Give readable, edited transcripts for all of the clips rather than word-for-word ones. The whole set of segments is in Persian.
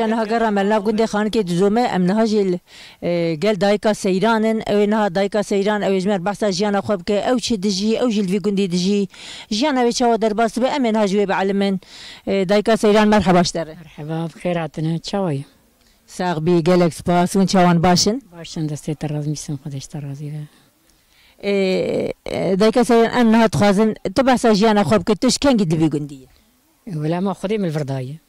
أنا هجرا ملا قندي خان كي تزومه أمن هاجي قال دايكا سيران أو إنها دايكا سيران أو يجمر بحث جيانا خبك أو شد دجي أو جل في قندي دجي جيانا بيشوا درباس بأمن هاجي بعلمن دايكا سيران مرحبا اشتري مرحبا بخيراتنا تشاوي ساق بي جالكس باس وين شوان باشن دستي الراز ميسن خدش ترازي دايكا سيران أنها تخازن تبحث جيانا خبك تش كان قد في قندي ولا ما خدي من الفرداية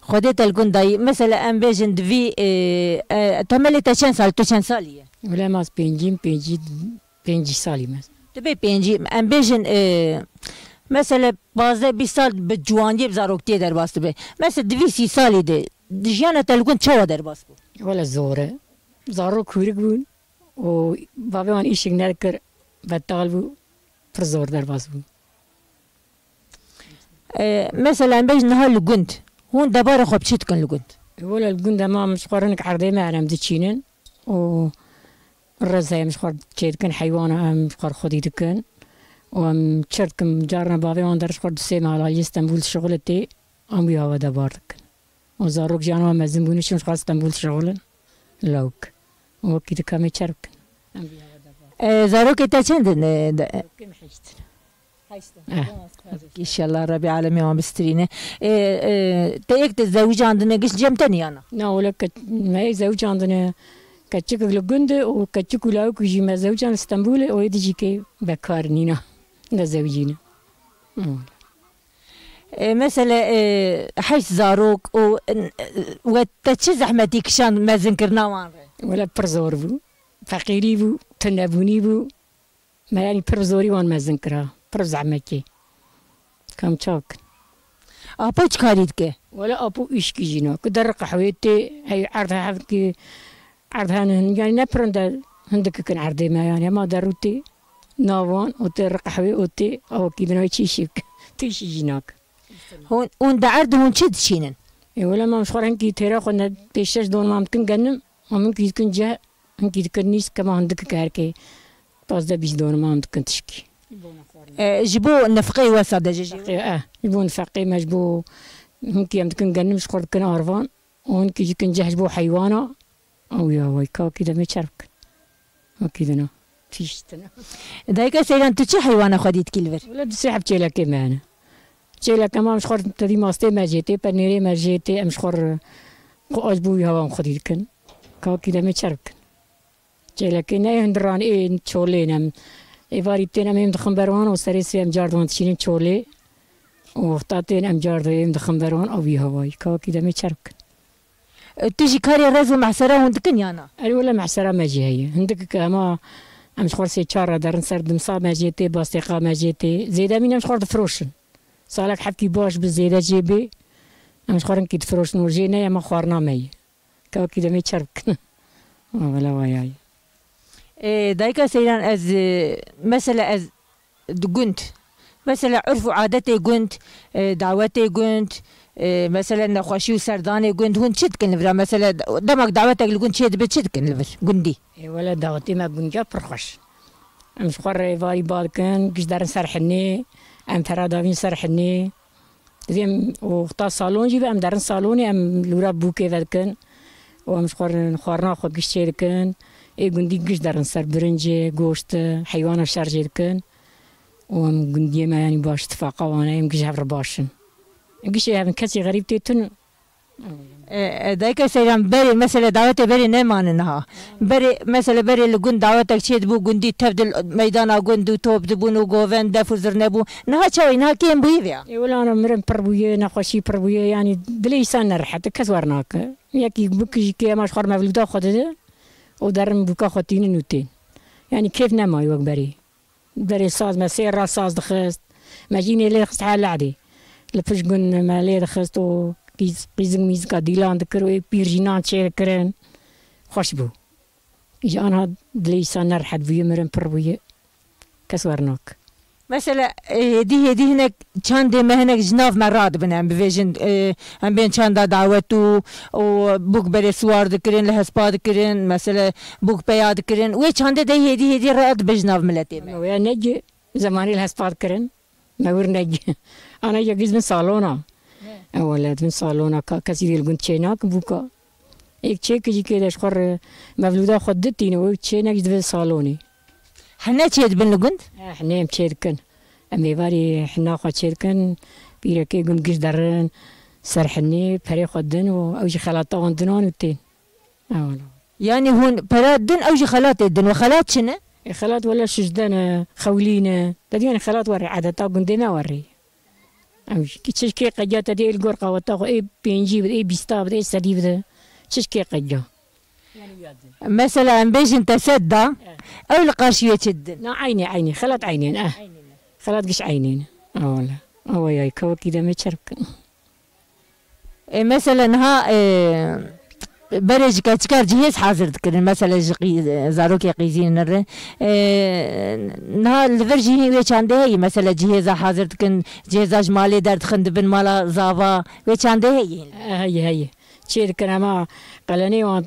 خديت الجنداي مثلا ام بيجن دفي تملي تشان سال تشان ساليه ولا ما بينجي سالي مثلا تبي بينجي ام بيجن مثلا بازه 20 سال بجواني بزاروكتي در باست به مثلا دفي 6 سالي دي دجانا تلقون تشوا در باست ولا زوره زارو كوريغون و بابا وان ايش نذكر بتغلبو فرزور در باست مثلا ام بيجن هال الجند هون دبارة خب شتكن لقنت ولا الجند ما مش قارنك عرضي ما أنا مدتشينن و الرزايا مش قار شتكن حيوانة مش قار خدي تكن ومشركم جارنا بابي وندرش قار دسيم على اسطنبول شغلتي أمي هوا دبارك وزاروك جانا ما زنبونيش مش قار اسطنبول شغلن لوك وكيد كامي شرك زاروك تشندن كم حشت ان شاء الله ربي العالمين ما بسترينه تيك تزوج عندنا قش جمتني انا لا ولا ما يزوج عندنا كتشك لجند وكتشك لاوك يجي ما زوج عن اسطنبول ويدي كي بكارنينا نزوجينا مثلا حيث زاروك وتتش زحمتك شان ما ذكرنا ولا برزور بو فقيري بو تنبوني بو ما يعني برزوري وان ما ذكرها برز عمكي كم تشوك أبوش كاريدك ولا أبو إيش كيجينا كدر قحويتي هي عرضها حفكي عرضها يعني نبرند عندك كن عرضي ما يعني ما دروتي ناوان وتر قحوي وتي أو كيدنا يشيشك تيجي جيناك هون ده عرض هون شد شينن ولا ما مش خارن كي ترى خدنا تيشش دون ما ممكن جنم وممكن يكون جاء ممكن يكون نيس كما عندك كاركي باز ده بيش دون ما ممكن تشكي جبو نفقي وسط جبو جبو نفقي ما جبو ممكن يمكن جنم شخور كنا عرفان وممكن يمكن جهجبو حيوانة أو يا ويكا كده ما تشارك ما كده نا تيجتنا دايك سيران تشي حيوانة خديت كيلفر ولا تسحب تشيلا كمان تشيلا كمان شخور تدي ماستي ما جيتي بنيري ما جيتي أم شخور قاجبو يهوان خديت كن كده ما تشارك تشيلا كنا يهندران إيه تشولينا إيفاريتين أمين دخن بروان وسريسي أم جاردوان تشينين تشولي وخطاتين أم جاردوان دخن بروان أو يهواي كده ما تشارك تيجي كاري رازو معسرة هندك يانا أي ولا معسرة ما جي هي هندك كما أمش خورسي تشارة دارن سرد مصاب ما جيتي باستيقا ما جيتي زيدا مين أمش خورد فروشن صالك حبكي باش بزيادة جيبي أمش خورن كي تفروشن وجينا يا ما خورنا ماي كده ما تشارك ولا وياي دايكا سيران از مثلا از قنت مثلا عرف وعادتي قنت دعوتي قنت مثلا نخوشي وسرداني قنت هون شد كن مثلا دمك دعوتك لقنت شد بتشد كن قندي ولا دعوتي ما قنجا برخش ام شقر فاي بالكن كش دار نسرحني ام ترى دافين سرحني زين وقتا صالون جيب ام دارن صالوني ام لورا بوكي ذاكن وام شقر خورنا خو كش شيركن اي قندي قش دارن سر برنجي غوشت حيوان شارجي كن وام قندي ما يعني باش اتفاقا وانا يمكن جابر باشن قش هذا كسي غريب تيتن دايكا سيران بري مثلا دعوتي بري نيمان انها بري مثلا بري الجند دعوتك شيد بو قندي تبدل ميدانا قندو توب دبونو غوفن دفوزر نبو نها شوي نها كيم بويفيا اي ولا انا مرن بربويه نخوشي بربويه يعني دلي سان رحت كسورناك ياكي بكي كي ما شخر ما بلدا خدده ودارم بوكا خطين نوتين يعني كيف نما يوك بري ساز ما سير ساز دخست ما جيني لي خست حال عادي لفش قن ما لي دخست و قيزن ميزكا ديلان دكرو بيرجينان شير كرن خوش بو إجا أنا دلي سان رحت بيه مرن بربويه كسورناك مثلا هدي هناك كان دي ما هناك جناف مرات بنعم بفيجن هم بين كان دعوتو وبوك بري سوار ذكرين لهسبا ذكرين مثلا بوك بيا ذكرين وي كان دي هدي رأت بجناف ملتي ويا نجي زماني الهسبا ذكرين ما ور نجي أنا يجيز من صالونا اولاد من صالونا كثير الجند شيناك بوكا ایک چه کجی که داشت خور مولودا خود دتین و چه نجد في صالوني حنا تشيد بن لقند احنا مشيركن امي باري حنا خو شيركن بيركي قند قش درن سرحني بري خدن واوجي خلاطه وندنون وتين والله يعني هون براد دن اوجي خلات الدن وخلات شنو خلات ولا شجدان خولينا تدين خلات وري عادتا قندي ما وري اوجي كي قجات دي القرقه وتاخو اي بينجي اي بيستاب اي سديب كي قجا مثلا بيش انت سدة او القاشية تشد لا عيني خلات عينين خلات قش عينين والله هو ياي كوا كده متشرك مثلا ها برج كاتشكار جهاز حاضر تكرن مثلا زاروكي قيزين نره نها الفرجي هي ويشانده هي مثلا جهاز حاضر تكن جهاز مالي درد خند بن مالا زافا ويشانده هي شيء كنا ما قالني وان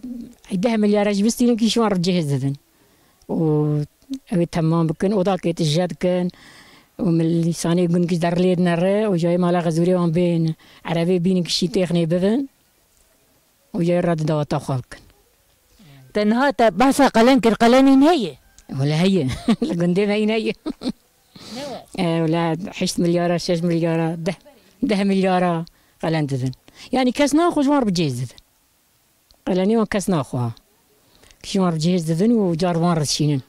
10 مليار جبستين كي شو جهاز ذن و تمام بكن وذاك يتجاد كان ومن لساني يقول كي دار لي نره وجاي مالا غزوري وان بين عربي بينك شي تخني بذن وجاي رد دوات خالك تنها بس قلن كر قلنين هي ولا هي لقندي هي ولا 6 مليار 6 مليار 10 مليار قلن ذن يعني كسنا خو جوار بجهز ذن قلني وان كسنا خوها شوار بجهز ذن وجاروان رشينن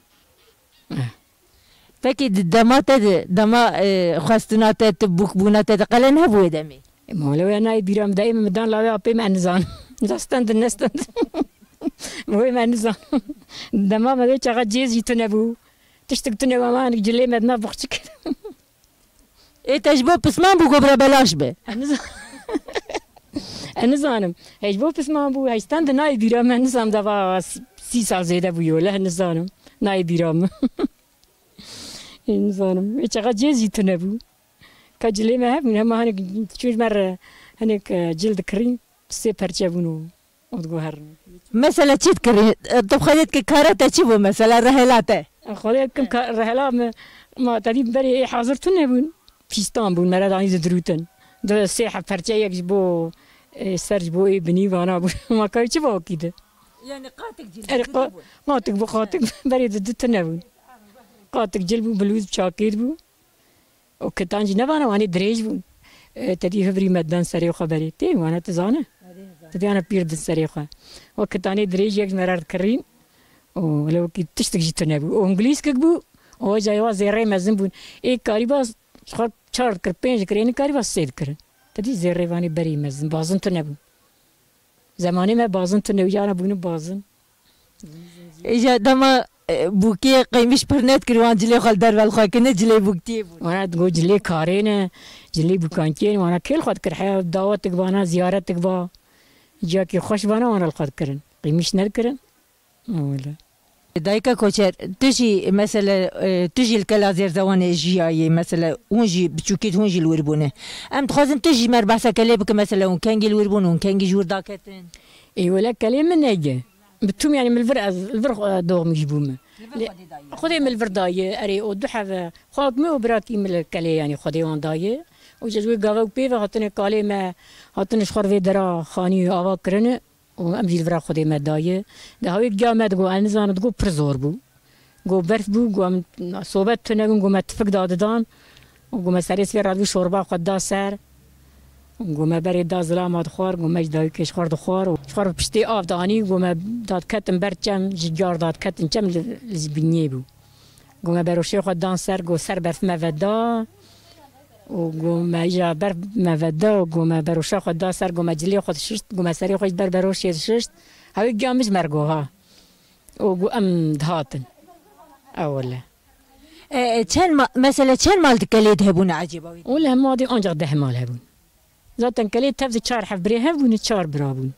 فكي دما خواستنات تبوك بونات قلن هبو دمي مولو انا بيرام دائما مدان لا ابي ما نزان دستند النستند مو ما نزان دما ما ديش جيز يتنبو تشتك تنبو ما نجلي مدنا بختك ايه تجبو بسمان بو قبر بلاش به انا زانم هجبو بسمان بو هيستند ناي بيرام نزام دابا 3 سال زياده بو يولا نزانم ناي بيرام نزانم ايش جيز يتنبو كجلي ما هم ما هنك شوش مرة هنك جلد كريم سيبر جابونو وتقهر مثلا تذكري طب خليتك كارته تشوفوا مثلا رحلاته خليتكم رحلات ما تدي بري حاضرتنا بون في اسطنبول مرة عايز دروتن ده سيحة فرجة يجبو سرج بو ابني وانا ما كاي تشوفوا كده يعني قاتك جلد قاتك بو قاتك بري دتنا بون قاتك جلبو بلوز بشاكيت بو وكتانجي نبانا واني دريج بون تدي فبري مدان سريو خبري تي وانا تزانه تدي انا بيرد سريخه وكتاني دريج يك مرار كرين ولو كي تشتك جيتنا بو انجليز كبو او جايوا زيري مزن بون اي كاريباس خط چار كر پنج كرين كاريباس سيد كر تدي زيري واني بري مزن بازن تنبو زماني ما بازن تنو جانا بونو بازن اجا دما بوكي قيمش برنات كروان جلي خال در والخا كنا جلي بوكتي وانا تقول جلي كارين جلي بوكانتين وانا كل خد كر دعوتك بانا زيارتك با جاكي خوش بانا وانا الخد كرن قيمش نذكرن ولا دايكا كوشر تجي مثلا تجي الكلا زير زوان جياي مثلا ونجي بتشوكيت ونجي الوربونه ام تخازم تجي مربحسه كليبك مثلا وكانجي الوربون وكانجي جور داكتن اي ولا كلام من نجي بتوم يعني من الفرق دوغ يجيبوهم خذي من الفرداية أري ودحى خاك ما وبراكي من الكلي يعني خذي وان داية وجزوي قاوي بيفا هاتني كالي ما هاتني شخر في درا خاني آوا كرنه وأمجي الفرا خذي ما داية ده هاي جامد جو أنزان تقول برزور بو جو برف بو جو صوبت تناقون جو ما تفك دادان وجو ما سريس في رادو شوربا خدا سر وجو ما بري دازلا ما دخار جو ما جداي كش خار دخار وشخر بشتي آف داني جو ما داد كتم برچم جار داد كتم چم لزبنيه بو جو ما بروشي خدان سر جو سر برف مفدا وجو ما جا برف مفدا وجو ما بروشي خدا سر جو ما جلي خد ششت جو ما سري خد بروشي ششت هاي جامش مرجوها وجو أم دهاتن أولا كان مثلا كان مال تكليد هبون عجيبه ولا ماضي أنجر ده مال هبون ذاتن كليد تفز چار حف بري هبون چار برابون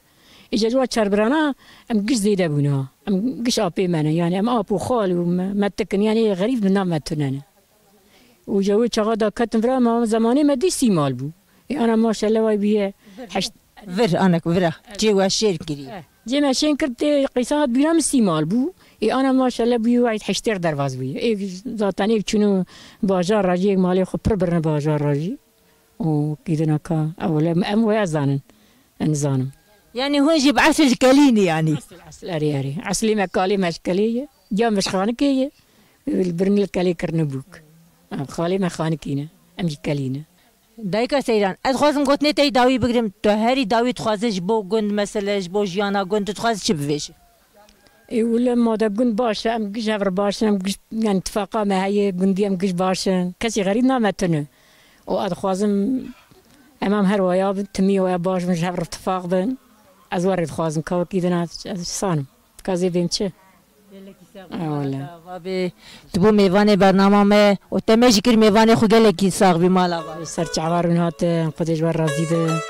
إجا جوا چار برانا أم قش زيد هبونها أم قش أبي منا يعني أم أبو خال وما تكن يعني غريب من ما تنانا وجوي شغادا كتم برا ما زماني ما دي سيمال بو أنا ما شاء الله واي بيه حشت فر أنا كفرة جوا شير كري جينا شين كرت قيسات بيرام سيمال بو أنا ما شاء الله بيو وايد حشتير درواز بيه ذاتني بتشنو باجار راجي مالي خو بربرنا باجار راجي وكيدنا كا أولا أم ويزانن انزانم يعني هون جيب عسل كليني يعني عسل أري عسلي مكالي مشكلية جا مش خانكية البرن الكالي كرنبوك خالي ما خانكينا أمي كالينا دایکا سیران از خوازم گوت نتی داوی بگیرم تو هری داوی تخوازش بو گند مثلا بو جیانا گند تخواز چی بویش ولا ما دا قند باشا أم قش هفر باشا أم قش يعني اتفاقا ما هي قندي أم قش باشا كسي غريب نامتنا وأدخوازم أمام هروايا تمي ويا باش مش هفر اتفاق بن أزوار خوازم كوا كيدنا صانم كازي بيمشي والله تبو میوان برنامه ما و تماشی کر میوان خو گله کی ساغ بی مالا سر چعوار من هات قدش ور راضي به